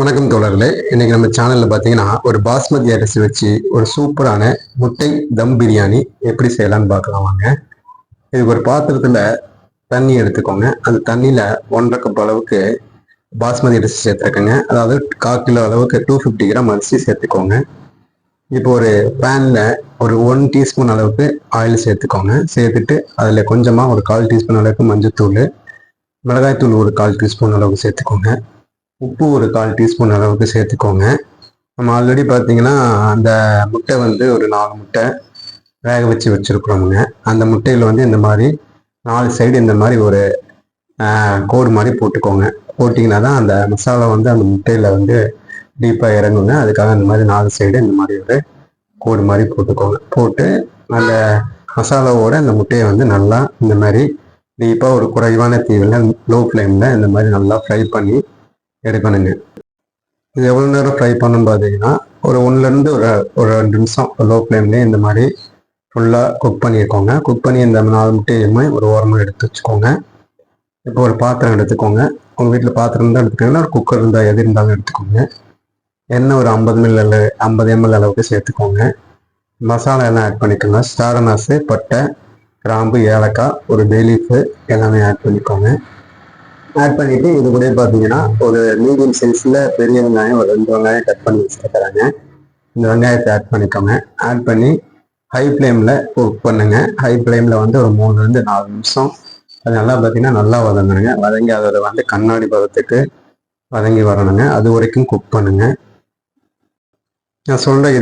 வணக்கம் தோழர்களே. இன்னைக்கு நம்ம சேனல்ல பார்த்தீங்கன்னா ஒரு பாஸ்மதி அரிசி வச்சு ஒரு சூப்பரான முட்டை தம் பிரியாணி எப்படி செய்யலாம்னு பார்க்கலாம் வாங்க. இதுக்கு ஒரு பாத்திரத்துல தண்ணி எடுத்துக்கோங்க. அந்த தண்ணியில 1.5 கப் அளவுக்கு பாஸ்மதி அரிசி சேர்த்துருக்கேங்க. அதாவது 1/4 கிலோ அளவுக்கு 250 கிராம் அரிசி சேர்த்துக்கோங்க. இப்போ ஒரு பேன்ல ஒரு 1 டீஸ்பூன் அளவுக்கு ஆயில் சேர்த்துக்கோங்க. சேர்த்துட்டு அதில் கொஞ்சமாக ஒரு 1/4 டீஸ்பூன் அளவுக்கு மஞ்சள்தூள், மிளகாய்த்தூள் ஒரு 1/4 டீஸ்பூன் அளவுக்கு சேர்த்துக்கோங்க. உப்பு ஒரு 1/4 டீஸ்பூன் அளவுக்கு சேர்த்துக்கோங்க. நம்ம ஆல்ரெடி பார்த்தீங்கன்னா அந்த முட்டை வந்து ஒரு 4 முட்டை வேக வச்சு வச்சுருக்குறோமுங்க. அந்த முட்டையில் வந்து இந்த மாதிரி 4 சைடு இந்த மாதிரி ஒரு கோடு மாதிரி போட்டுக்கோங்க. போட்டிங்கன்னா தான் அந்த மசாலா வந்து அந்த முட்டையில் வந்து டீப்பாக இறங்குங்க. அதுக்காக இந்த மாதிரி 4 சைடு இந்த மாதிரி ஒரு கோடு மாதிரி போட்டுக்கோங்க. போட்டு அந்த மசாலாவோட அந்த முட்டையை வந்து நல்லா இந்த மாதிரி டீப்பாக ஒரு குறைவான தீவில் லோ ஃப்ளேமில் இந்த மாதிரி நல்லா ஃப்ரை பண்ணி எடுக்கணுங்க. இது எவ்வளோ நேரம் ஃப்ரை பண்ணணும் பார்த்தீங்கன்னா ஒரு 1லேருந்து ஒரு 2 நிமிஷம் லோ ஃப்ளேம்லேயே இந்த மாதிரி ஃபுல்லாக குக் பண்ணியிருக்கோங்க. குக் பண்ணி இந்த 4 முட்டையுமே ஒரு ஓரமாக எடுத்து வச்சுக்கோங்க. இப்போ ஒரு பாத்திரம் எடுத்துக்கோங்க. உங்கள் வீட்டில் பாத்திரம் இருந்தால் எடுத்துக்கோங்கன்னா ஒரு குக்கர் இருந்தால் எது இருந்தாலும் எடுத்துக்கோங்க. எண்ணெய் ஒரு 50 ml அளவுக்கு சேர்த்துக்கோங்க. மசாலா எல்லாம் ஆட் பண்ணிக்கோங்க. ஸ்டார் அனாஸு, பட்டை, கிராம்பு, ஏலக்காய், ஒரு பே லீஃபு எல்லாமே ஆட் பண்ணிக்கோங்க. ஆட் பண்ணிவிட்டு இது கூட பார்த்தீங்கன்னா ஒரு மீடியம் சைஸில் பெரிய வெங்காயம் ஒரு 2 வெங்காயம் கட் பண்ணி வச்சுருக்கிறாங்க. இந்த வெங்காயத்தை ஆட் பண்ணிக்கோங்க. ஆட் பண்ணி ஹை ஃப்ளேமில் குக் பண்ணுங்க. ஹை ஃப்ளேமில் வந்து ஒரு 3லேருந்து 4 நிமிஷம் அது நல்லா பார்த்தீங்கன்னா நல்லா வதங்கணுங்க. வதங்கி அதோட வந்து கண்ணாடி பதத்துக்கு வதங்கி வரணுங்க. அது வரைக்கும் குக் பண்ணுங்க. நான் சொல்கிற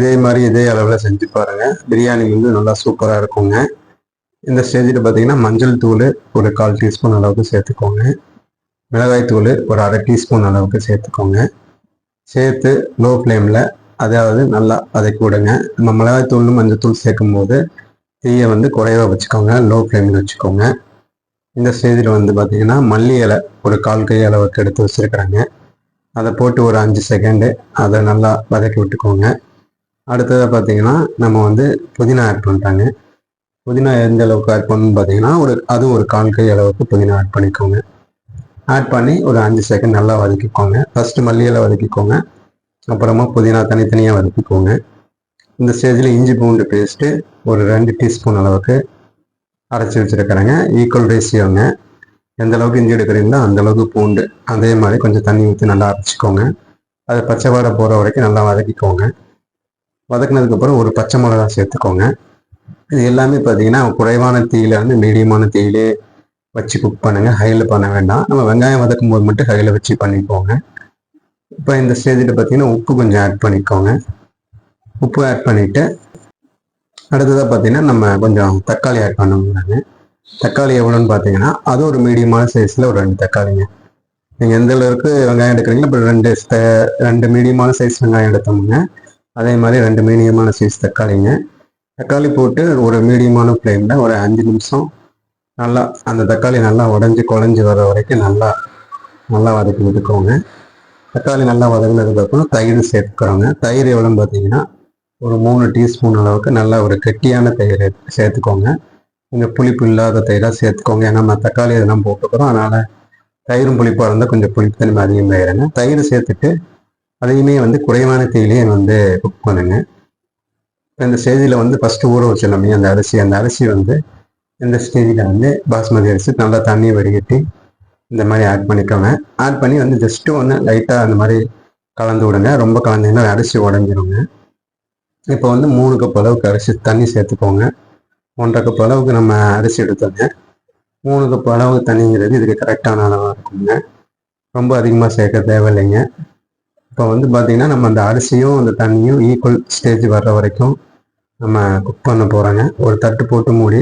இதே அளவில் செஞ்சு பாருங்கள். பிரியாணி வந்து நல்லா சூப்பராக இருக்குங்க. இந்த ஸ்டேஜில் பார்த்தீங்கன்னா மஞ்சள் தூள் ஒரு 1/4 டீஸ்பூன் அளவுக்கு சேர்த்துக்கோங்க. மிளகாய்த்தூள் ஒரு 1/2 டீஸ்பூன் அளவுக்கு சேர்த்துக்கோங்க. சேர்த்து லோ ஃப்ளேமில் அதாவது நல்லா வதக்கி விடுங்க. நம்ம மிளகாய்த்தூள் மஞ்சள்தூள் சேர்க்கும் போது தீயை வந்து குறைவாக வச்சுக்கோங்க. லோ ஃப்ளேமில் வச்சுக்கோங்க. இந்த ஸ்டேஜில் வந்து பார்த்திங்கன்னா மல்லி இலை ஒரு 1/4 கை அளவுக்கு எடுத்து வச்சுருக்குறாங்க. அதை போட்டு ஒரு 5 செகண்டு அதை நல்லா வதக்கி விட்டுக்கோங்க. அடுத்ததாக பார்த்திங்கன்னா நம்ம வந்து புதினா ஆட் பண்ணுறாங்க. புதினா எந்த அளவுக்கு ஆட் பண்ணணும்னு பார்த்தீங்கன்னா அதுவும் ஒரு 1/4 கை அளவுக்கு புதினா ஆட் பண்ணிக்கோங்க. ஆட் பண்ணி ஒரு 5 செகண்ட் நல்லா வதக்கிக்கோங்க. ஃபஸ்ட்டு மல்லி இலை வதக்கிக்கோங்க. அப்புறமா புதினா தனித்தனியாக வதக்கிக்கோங்க. இந்த ஸ்டேஜில் இஞ்சி பூண்டு பேஸ்ட்டு ஒரு 2 டீஸ்பூன் அளவுக்கு அரைச்சி வச்சுருக்கிறேங்க. ஈக்குவல் ரேஷியோங்க. எந்த அளவுக்கு இஞ்சி எடுக்கிறீங்களோ அந்தளவுக்கு பூண்டு அதே மாதிரி கொஞ்சம் தண்ணி ஊற்றி நல்லா அரைச்சிக்கோங்க. அது பச்சை வாடை போகிற வரைக்கும் நல்லா வதக்கிக்கோங்க. வதக்கினதுக்கப்புறம் ஒரு பச்சை மிளகா சேர்த்துக்கோங்க. இது எல்லாமே பார்த்தீங்கன்னா குறைவான தீயில வந்து மீடியமான தீயிலே வச்சு குக் பண்ணுங்கள். ஹையில் பண்ண வேண்டாம். நம்ம வெங்காயம் வதக்கும் போது மட்டும் ஹையில் வச்சு பண்ணிக்கோங்க. இப்போ இந்த ஸ்டேஜில் பார்த்தீங்கன்னா உப்பு கொஞ்சம் ஆட் பண்ணிக்கோங்க. உப்பு ஆட் பண்ணிவிட்டு அடுத்ததாக பார்த்தீங்கன்னா நம்ம கொஞ்சம் தக்காளி ஆட் பண்ணணுங்க. தக்காளி எவ்வளோன்னு பார்த்தீங்கன்னா அது ஒரு மீடியமான சைஸில் ஒரு 2 தக்காளிங்க. நீங்கள் எந்த அளவுக்கு வெங்காயம் எடுக்கிறீங்களோ இப்போ 2 மீடியமான சைஸ் வெங்காயம் எடுத்தோமுங்க. அதே மாதிரி 2 மீடியமான சைஸ் தக்காளிங்க. தக்காளி போட்டு ஒரு மீடியமான ஃப்ளேமில் ஒரு 5 நிமிஷம் நல்லா அந்த தக்காளி நல்லா குழஞ்சி வர வரைக்கும் நல்லா வதக்கி விட்டுக்கோங்க. தக்காளி நல்லா வதங்கினதுக்கப்புறம் தயிர் சேர்த்துக்கிறோங்க. தயிர் எவ்வளோன்னு பார்த்தீங்கன்னா ஒரு 3 டீஸ்பூன் அளவுக்கு நல்லா ஒரு கெட்டியான தயிர் சேர்த்துக்கோங்க. கொஞ்சம் புளிப்பு இல்லாத தயிராக சேர்த்துக்கோங்க. ஏன்னா நம்ம தக்காளி இதெல்லாம் போட்டுக்கிறோம். அதனால் தயிரும் புளிப்பாக இருந்தால் கொஞ்சம் புளிப்பு தன்மை அதிகமாகிடுங்க. தயிர் சேர்த்துட்டு அதையுமே வந்து குறைவான தீயிலேயே வந்து குக் பண்ணுங்க. இந்த ஸ்டேஜில் வந்து ஃபஸ்ட்டு ஊற வச்சிடலாமே அந்த அரிசி வந்து இந்த ஸ்டேஜில் வந்து பாஸ்மதி அரிசி நல்லா தண்ணி வடிகட்டி இந்த மாதிரி ஆட் பண்ணிக்கோங்க. ஆட் பண்ணி வந்து ஜஸ்ட்டு ஒன்று லைட்டாக அந்த மாதிரி கலந்து விடுங்க. ரொம்ப கலந்தீங்கன்னா அரிசி உடஞ்சிருங்க. இப்போ வந்து 3 கப் அளவுக்கு அரிசி தண்ணி சேர்த்துக்கோங்க. 1.5 கப் அளவுக்கு நம்ம அரிசி எடுத்தோங்க. 3 கப் அளவுக்கு தண்ணிங்கிறது இதுக்கு கரெக்டான அளவாக இருக்குங்க. ரொம்ப அதிகமாக சேர்க்க தேவையில்லைங்க. இப்போ வந்து பார்த்திங்கன்னா நம்ம அந்த அரிசியும் அந்த தண்ணியும் ஈக்குவல் ஸ்டேஜ் வர்ற வரைக்கும் நம்ம குக் பண்ண போகிறோங்க. ஒரு தட்டு போட்டு மூடி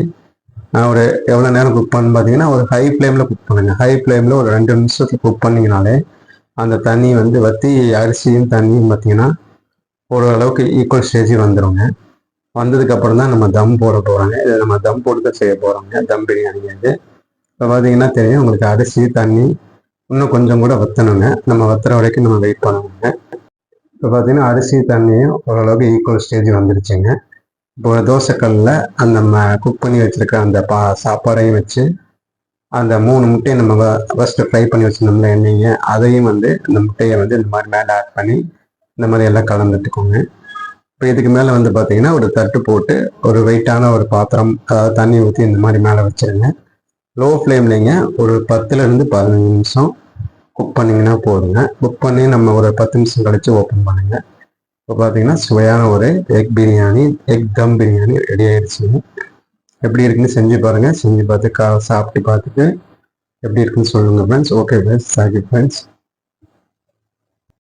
ஒரு எவ்வளோ நேரம் குக் பண்ணு பார்த்தீங்கன்னா ஒரு ஹை ஃப்ளேமில் குக் பண்ணுங்கள். ஹை ஃப்ளேமில் ஒரு 2 நிமிஷத்தில் குக் பண்ணிங்கனாலே அந்த தண்ணி வந்து வற்றி அரிசியும் தண்ணியும் பார்த்தீங்கன்னா ஓரளவுக்கு ஈக்குவல் ஸ்டேஜ் வந்துடுங்க. வந்ததுக்கப்புறம் தான் நம்ம தம் போட போகிறோங்க. இதை நம்ம தம் போட்டு தான் செய்ய போகிறோங்க. தம் பிரியாணி இது இப்போ பார்த்தீங்கன்னா தெரியும் உங்களுக்கு அரிசி தண்ணி இன்னும் கொஞ்சம் கூட வற்றணுங்க. நம்ம வற்றுற வரைக்கும் நம்ம வெயிட் பண்ணுவோங்க. இப்போ பார்த்தீங்கன்னா அரிசி தண்ணியும் ஓரளவுக்கு ஈக்குவல் ஸ்டேஜ் வந்துருச்சுங்க. இப்போ தோசைக்கல்லில் அந்த நம்ம குக் பண்ணி வச்சுருக்க அந்த சாப்பாடையும் வச்சு அந்த 3 முட்டையை நம்ம ஃபஸ்ட்டு ஃப்ரை பண்ணி வச்சுருந்தோம்ல எண்ணெயை, அதையும் வந்து இந்த முட்டையை வந்து இந்த மாதிரி மேலே ஆட் பண்ணி இந்த மாதிரி எல்லாம் கலந்துட்டுக்கோங்க. இப்போ இதுக்கு மேலே வந்து பார்த்தீங்கன்னா ஒரு தட்டு போட்டு ஒரு வெயிட்டான ஒரு பாத்திரம், அதாவது தண்ணி ஊற்றி இந்த மாதிரி மேலே வச்சுருங்க. லோ ஃப்ளேம்லேங்க ஒரு 10லேருந்து 15 நிமிஷம் குக் பண்ணிங்கன்னா போதுங்க. குக் பண்ணி நம்ம ஒரு 10 நிமிஷம் கழித்து ஓப்பன் பண்ணுங்க. இப்போ பார்த்தீங்கன்னா சுவையான ஒரு எக் பிரியாணி, எக் தம் பிரியாணி ரெடி ஆயிடுச்சுங்க. எப்படி இருக்குன்னு செஞ்சு பாருங்கள். செஞ்சு பார்த்து சாப்பிட்டு பார்த்துட்டு எப்படி இருக்குன்னு சொல்லுங்கள் friends. Okay friends, thank you friends.